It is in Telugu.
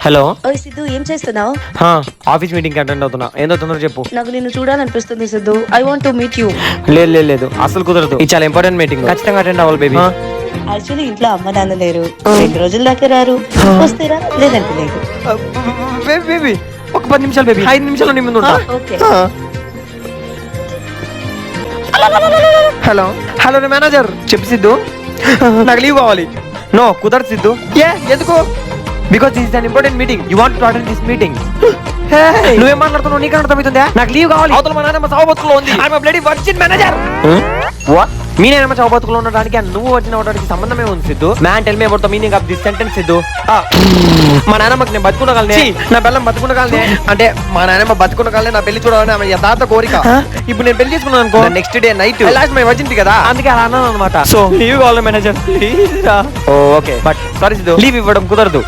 హలో ఓయ్ సిద్ధు ఏం చేస్తున్నావు? ఆఫీస్ మీటింగ్ కి అటెండ్ అవుతున్నా. ఏందో తొందరగా చెప్పు. నాకు నిన్ను చూడాలనిపిస్తుంది Siddhu. I want to meet you. లేదు అసలు కుదరదు. ఇది చాలా ఇంపార్టెంట్ మీటింగ్, ఖచ్చితంగా అటెండ్ అవ్వాలి బేబీ. యాక్చువల్లీ ఇంట్లో అమ్మ నాన్న లేరు, 2 రోజుల దాకా రారు. వస్తేరా లేదంటే లేదు. బేబీ ఒక 10 నిమిషాలు బేబీ, 5 నిమిషాలు నీ ముందు ఉంటా. ఓకే. హలో హలో మేనేజర్ చెప్పు సిద్ధు, నాకు లీవ్ కావాలి. నో కుదరదు సిద్ధు. ఎందుకు? Because this is an important meeting. You want to attend this meeting. నువ్వేం మాట్లాడుతున్నావు? నీకు అర్థమవుతుందా? నాకు లీవ్ కావాలి. అవతల మా నాన్నమ్మ చావు బతుకులో ఉంది. I am a bloody virgin manager. What? మీ నాన్నమ్మ చావు బతుకులో ఉండడానికి నువ్వు వర్జిన్ అవడానికి సంబంధమే ఉంది Siddhu. Man tell me about the meaning of this sentence Siddhu. మా నాన్నమ్మకి నేను బతుకుండగలనే, నా బెల్లం బతుకుండగలనే. అంటే మా నాన్నమ్మ బతుకుండగలనే, నా పెళ్లి చూడాలని ఆమె యథార్థ కోరిక. ఇప్పుడు నేను పెళ్లి చేసుకున్నాను అనుకో, next day night lost my virgin కదా, అందుకే అలా అన్నాను అనమాట. సో లీవ్ కావాలి మేనేజర్ ప్లీజ్ రా. Okay but sorry Siddhu, leave ఇవ్వడం కుదరదు.